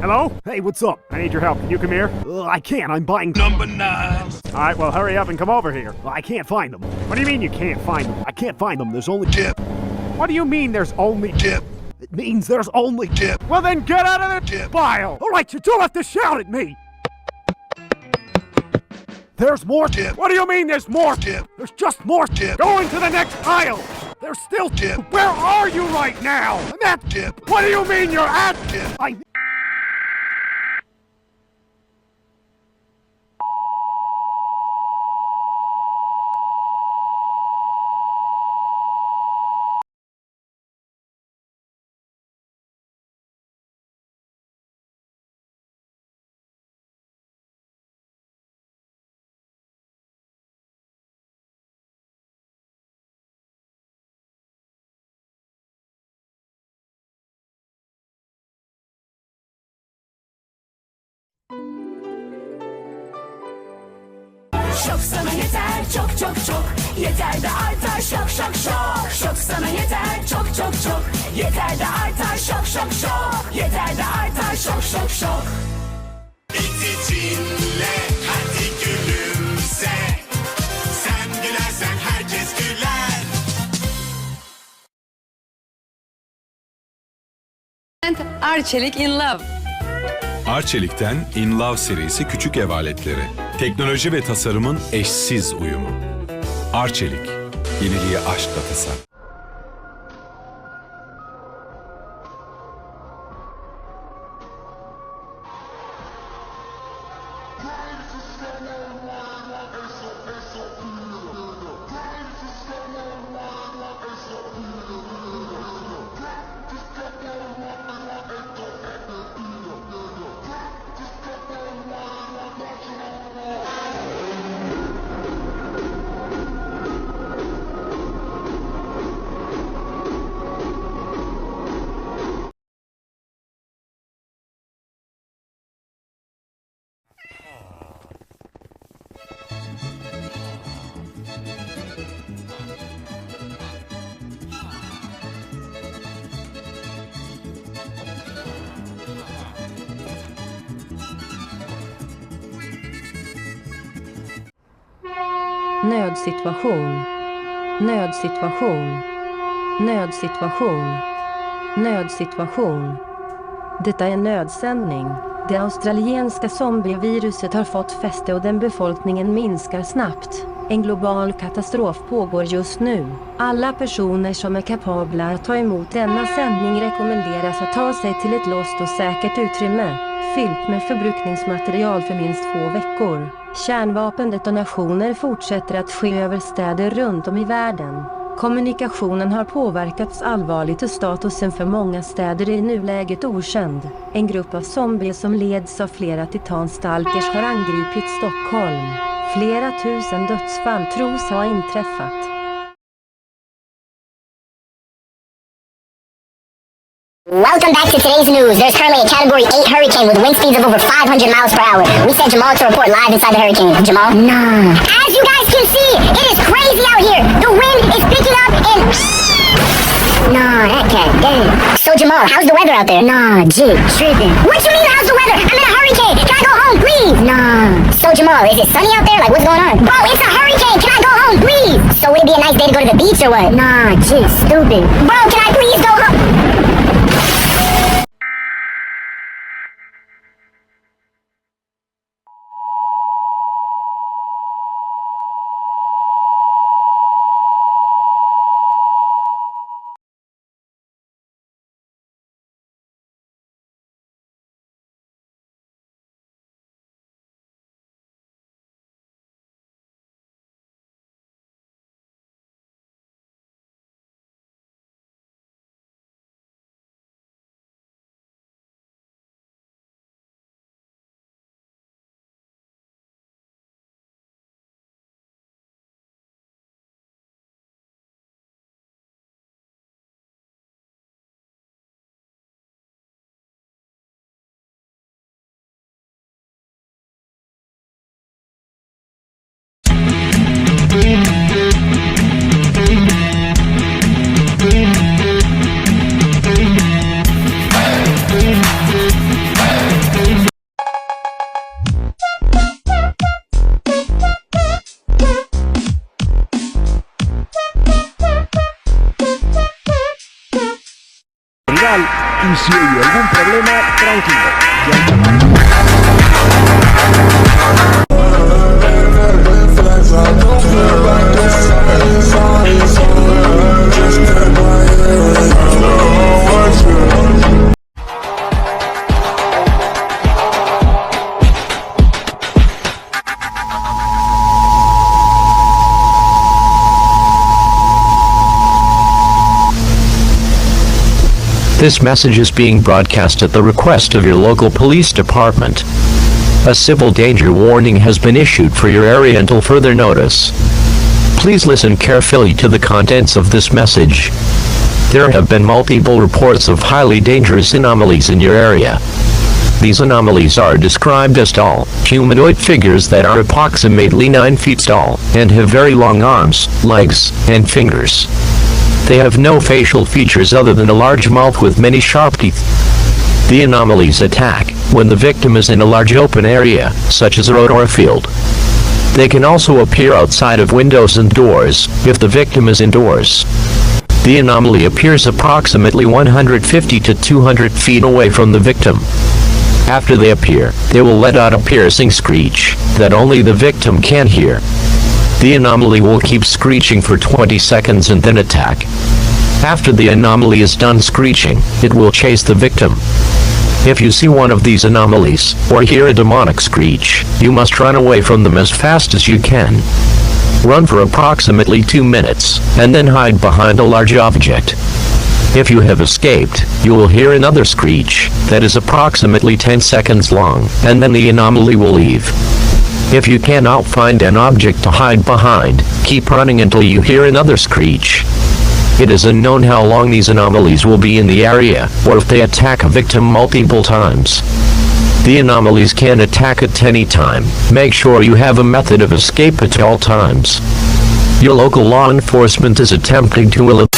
Hello? Hey, what's up? I need your help. Can you come here? I can't. I'm buying Number 9. Alright, well, hurry up and come over here. I can't find them. What do you mean you can't find them? I can't find them. There's only... Chip. What do you mean there's only... Chip. It means there's only... Chip. Well, then get out of the Chip. pile! Alright, you don't have to shout at me! There's more... Chip. What do you mean there's more? Chip. There's just more... Chip. Go into the next pile! There's still... Chip. Where are you right now? I'm at... Chip. What do you mean you're at... Chip. I... Şok sana yeter çok çok çok. Yeter de artar şok şok şok. Şok sana yeter çok çok çok. Yeter de artar şok şok şok. Yeter de artar şok şok şok. İçinle hadi gülümse. Sen gülersen herkes güler. Arçelik in Love. Arçelik'ten In Love serisi küçük ev aletleri. Teknoloji ve tasarımın eşsiz uyumu. Arçelik, yeniliğe aşk katısı. Nödsituation. Nödsituation. Nödsituation. Nödsituation. Detta är en nödsändning. Det australienska zombieviruset har fått fäste och den befolkningen minskar snabbt. En global katastrof pågår just nu. Alla personer som är kapabla att ta emot denna sändning rekommenderas att ta sig till ett låst och säkert utrymme, fyllt med förbrukningsmaterial för minst 2 veckor. Kärnvapendetonationer fortsätter att ske över städer runt om i världen. Kommunikationen har påverkats allvarligt och statusen för många städer är i nuläget okänd. En grupp av zombies som leds av flera titanstalkers har angripit Stockholm. Flera tusen dödsfall tros ha inträffat. Welcome back to today's news. There's currently a Category 8 hurricane with wind speeds of over 500 miles per hour. We sent Jamal to report live inside the hurricane. Jamal? Nah. As you guys can see, it is crazy out here. The wind is picking up and... Nah, that cat dead. So Jamal, how's the weather out there? Nah, jig, tripping. What you mean how's the weather? I'm in a hurricane. Can I go home, please? Nah. So Jamal, is it sunny out there? Like what's going on? Bro, it's a hurricane. Can I go home, please? So would it be a nice day to go to the beach or what? Nah, jig, stupid. Bro, can I please go home? Si hay algún problema, tranquilo. Ya This message is being broadcast at the request of your local police department. A civil danger warning has been issued for your area until further notice. Please listen carefully to the contents of this message. There have been multiple reports of highly dangerous anomalies in your area. These anomalies are described as tall, humanoid figures that are approximately 9 feet tall and have very long arms, legs, and fingers. They have no facial features other than a large mouth with many sharp teeth. The anomalies attack when the victim is in a large open area, such as a road or a field. They can also appear outside of windows and doors, if the victim is indoors. The anomaly appears approximately 150 to 200 feet away from the victim. After they appear, they will let out a piercing screech that only the victim can hear. The anomaly will keep screeching for 20 seconds and then attack. After the anomaly is done screeching, it will chase the victim. If you see one of these anomalies, or hear a demonic screech, you must run away from them as fast as you can. Run for approximately 2 minutes, and then hide behind a large object. If you have escaped, you will hear another screech that is approximately 10 seconds long, and then the anomaly will leave. If you cannot find an object to hide behind, keep running until you hear another screech. It is unknown how long these anomalies will be in the area, or if they attack a victim multiple times. The anomalies can attack at any time. Make sure you have a method of escape at all times. Your local law enforcement is attempting to eliminate